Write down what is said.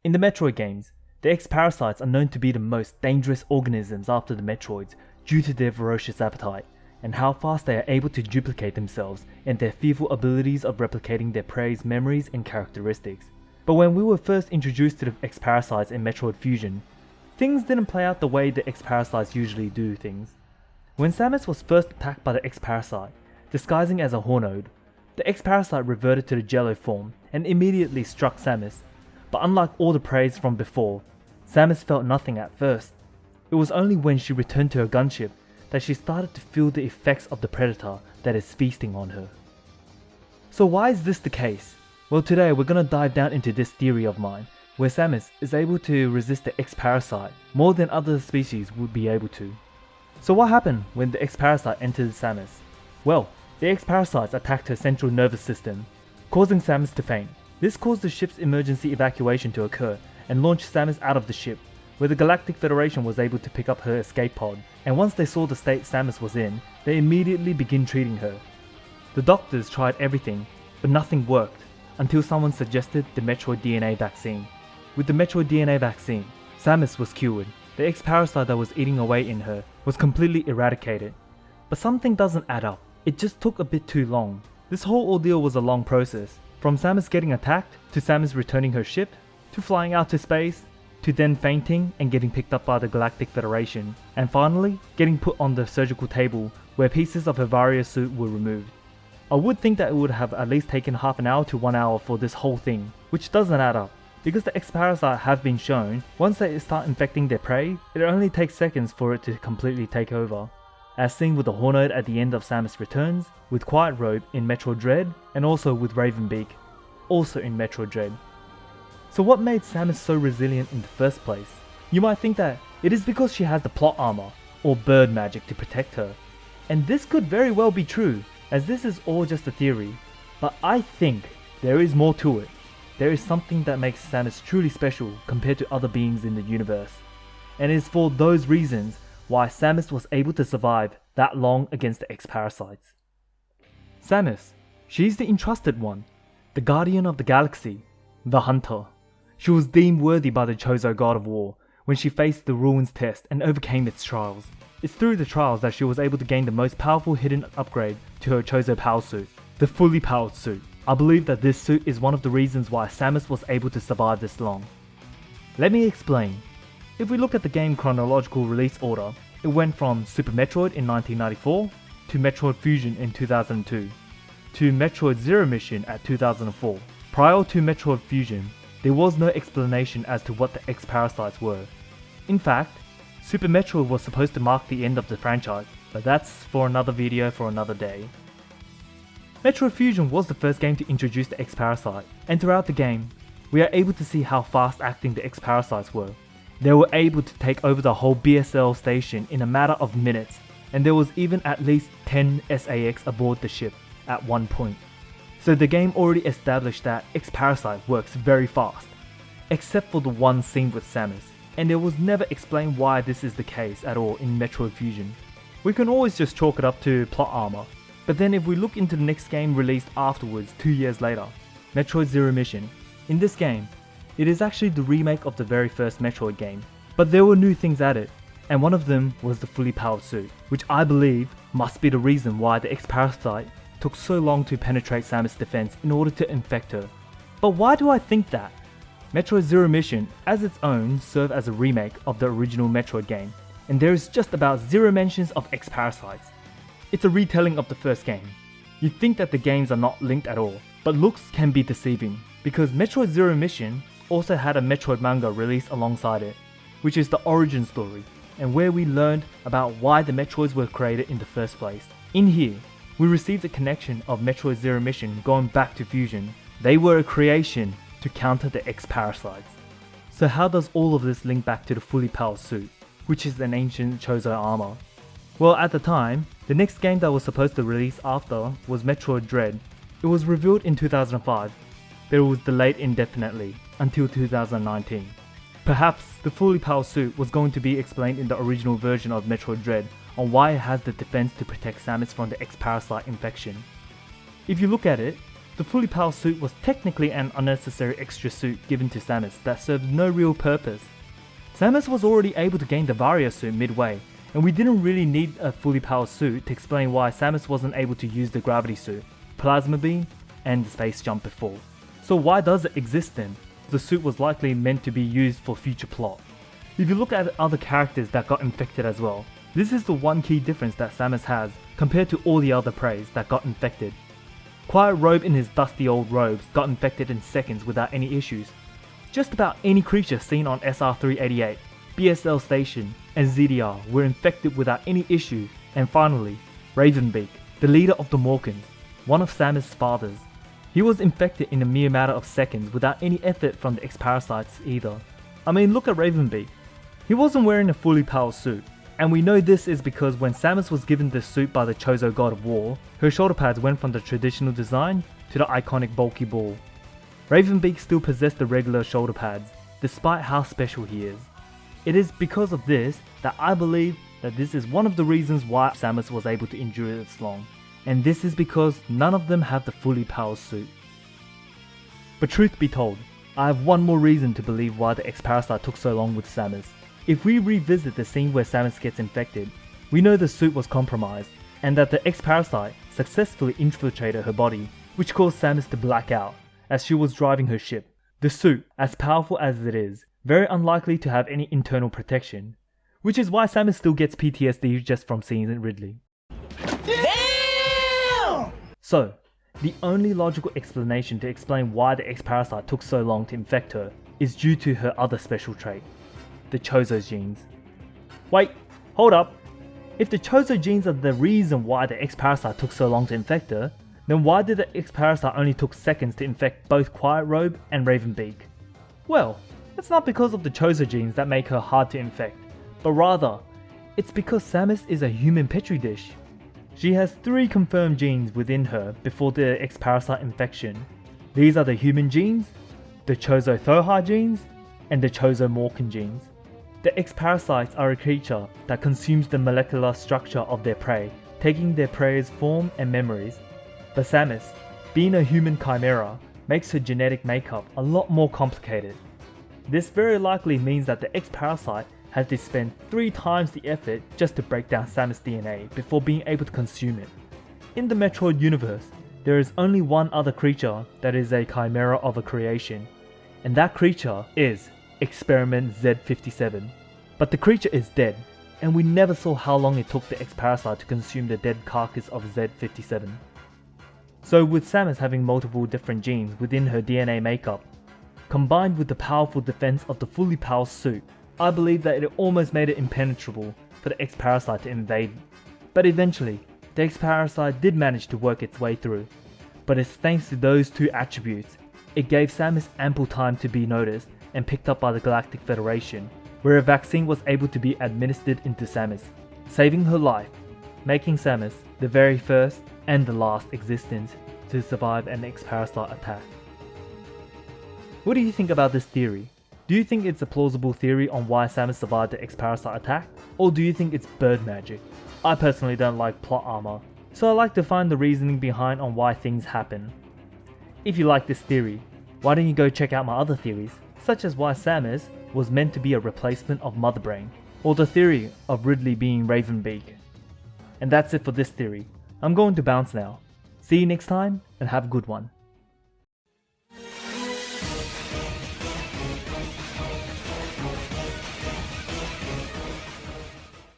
In the Metroid games, the X-Parasites are known to be the most dangerous organisms after the Metroids due to their ferocious appetite, and how fast they are able to duplicate themselves and their fearful abilities of replicating their prey's memories and characteristics. But when we were first introduced to the X-Parasites in Metroid Fusion, things didn't play out the way the X-Parasites usually do things. When Samus was first attacked by the X-Parasite, disguising as a Hornode, the X-Parasite reverted to the Jello form and immediately struck Samus. But unlike all the preys from before, Samus felt nothing at first. It was only when she returned to her gunship that she started to feel the effects of the predator that is feasting on her. So why is this the case? Well, today we're gonna dive down into this theory of mine, where Samus is able to resist the X-Parasite more than other species would be able to. So what happened when the X-Parasite entered Samus? Well, the X-Parasites attacked her central nervous system, causing Samus to faint. This caused the ship's emergency evacuation to occur and launched Samus out of the ship, where the Galactic Federation was able to pick up her escape pod, and once they saw the state Samus was in, they immediately began treating her. The doctors tried everything, but nothing worked, until someone suggested the Metroid DNA vaccine. With the Metroid DNA vaccine, Samus was cured. The X-Parasite that was eating away in her was completely eradicated. But something doesn't add up. It just took a bit too long. This whole ordeal was a long process, from Samus getting attacked, to Samus returning her ship, to flying out to space, to then fainting and getting picked up by the Galactic Federation, and finally getting put on the surgical table where pieces of her Varia suit were removed. I would think that it would have at least taken half an hour to 1 hour for this whole thing, which doesn't add up. Because the X-Parasite have been shown, once they start infecting their prey, it only takes seconds for it to completely take over. As seen with the Hornode at the end of Samus Returns, with Quiet Robe in Metroid Dread, and also with Ravenbeak, also in Metroid Dread. So what made Samus so resilient in the first place? You might think that it is because she has the plot armor, or bird magic to protect her. And this could very well be true, as this is all just a theory, but I think there is more to it. There is something that makes Samus truly special compared to other beings in the universe, and it is for those reasons why Samus was able to survive that long against the X-Parasites. Samus, she's the entrusted one, the guardian of the galaxy, the hunter. She was deemed worthy by the Chozo God of War when she faced the Ruins test and overcame its trials. It's through the trials that she was able to gain the most powerful hidden upgrade to her Chozo Power Suit, the fully powered suit. I believe that this suit is one of the reasons why Samus was able to survive this long. Let me explain. If we look at the game chronological release order, it went from Super Metroid in 1994, to Metroid Fusion in 2002, to Metroid Zero Mission at 2004. Prior to Metroid Fusion, there was no explanation as to what the X-Parasites were. In fact, Super Metroid was supposed to mark the end of the franchise, but that's for another video for another day. Metroid Fusion was the first game to introduce the X-Parasite, and throughout the game, we are able to see how fast acting the X-Parasites were. They were able to take over the whole BSL station in a matter of minutes, and there was even at least 10 SAX aboard the ship at one point. So the game already established that X-Parasite works very fast, except for the one scene with Samus, and it was never explained why this is the case at all in Metroid Fusion. We can always just chalk it up to plot armor, but then if we look into the next game released afterwards 2 years later, Metroid Zero Mission, in this game, it is actually the remake of the very first Metroid game, but there were new things added, and one of them was the fully powered suit, which I believe must be the reason why the X-Parasite took so long to penetrate Samus' defense in order to infect her. But why do I think that? Metroid Zero Mission, as its own, served as a remake of the original Metroid game, and there is just about zero mentions of X-Parasites. It's a retelling of the first game. You'd think that the games are not linked at all, but looks can be deceiving, because Metroid Zero Mission also had a Metroid manga released alongside it, which is the origin story, and where we learned about why the Metroids were created in the first place. In here, we received a connection of Metroid Zero Mission going back to Fusion. They were a creation to counter the X-Parasites. So how does all of this link back to the fully powered suit, which is an ancient Chozo armor? Well, at the time, the next game that was supposed to release after was Metroid Dread. It was revealed in 2005, but it was delayed indefinitely until 2019. Perhaps the fully powered suit was going to be explained in the original version of Metroid Dread on why it has the defense to protect Samus from the X-Parasite infection. If you look at it, The fully powered suit was technically an unnecessary extra suit given to Samus that served no real purpose. Samus was already able to gain the Varia suit midway, and we didn't really need a fully powered suit to explain why Samus wasn't able to use the gravity suit, plasma beam, and the space jump before. So why does it exist then? The suit was likely meant to be used for future plot. If you look at other characters that got infected as well, this is the one key difference that Samus has compared to all the other Preys that got infected. Quiet Robe in his dusty old robes got infected in seconds without any issues. Just about any creature seen on SR388, BSL Station, and ZDR were infected without any issue, and finally, Ravenbeak, the leader of the Morkans, one of Samus' fathers. He was infected in a mere matter of seconds without any effort from the X-Parasites either. I mean, look at Ravenbeak. He wasn't wearing a fully powered suit, and we know this is because when Samus was given this suit by the Chozo God of War, her shoulder pads went from the traditional design to the iconic bulky ball. Ravenbeak still possessed the regular shoulder pads, despite how special he is. It is because of this that I believe that this is one of the reasons why Samus was able to endure this long, and this is because none of them have the fully powered suit. But truth be told, I have one more reason to believe why the X-Parasite took so long with Samus. If we revisit the scene where Samus gets infected, we know the suit was compromised, and that the X-Parasite successfully infiltrated her body, which caused Samus to black out as she was driving her ship. The suit, as powerful as it is, very unlikely to have any internal protection, which is why Samus still gets PTSD just from seeing Ridley. Damn! So, the only logical explanation to explain why the X-Parasite took so long to infect her is due to her other special trait, the Chozo genes. Wait, hold up. If the Chozo genes are the reason why the X-Parasite took so long to infect her, then why did the X-Parasite only took seconds to infect both Quiet Robe and Ravenbeak? Well, it's not because of the Chozo genes that make her hard to infect, but rather, it's because Samus is a human petri dish. She has 3 confirmed genes within her before the X-Parasite infection. These are the human genes, the Chozo Thoha genes, and the Chozo Morkan genes. The X-Parasites are a creature that consumes the molecular structure of their prey, taking their prey's form and memories. But Samus, being a human chimera, makes her genetic makeup a lot more complicated. This very likely means that the X-Parasite had to spend 3 times the effort just to break down Samus' DNA before being able to consume it. In the Metroid universe, there is only one other creature that is a chimera of a creation, and that creature is Experiment Z57. But the creature is dead, and we never saw how long it took the X-Parasite to consume the dead carcass of Z57. So with Samus having multiple different genes within her DNA makeup, combined with the powerful defense of the fully powered suit, I believe that it almost made it impenetrable for the X-Parasite to invade. But eventually, the X-Parasite did manage to work its way through, but it's thanks to those 2 attributes, it gave Samus ample time to be noticed and picked up by the Galactic Federation, where a vaccine was able to be administered into Samus, saving her life, making Samus the very first and the last existence to survive an X-Parasite attack. What do you think about this theory? Do you think it's a plausible theory on why Samus survived the X-Parasite attack, or do you think it's bird magic? I personally don't like plot armor, so I like to find the reasoning behind on why things happen. If you like this theory, why don't you go check out my other theories, such as why Samus was meant to be a replacement of Mother Brain, or the theory of Ridley being Ravenbeak. And that's it for this theory. I'm going to bounce now. See you next time, and have a good one.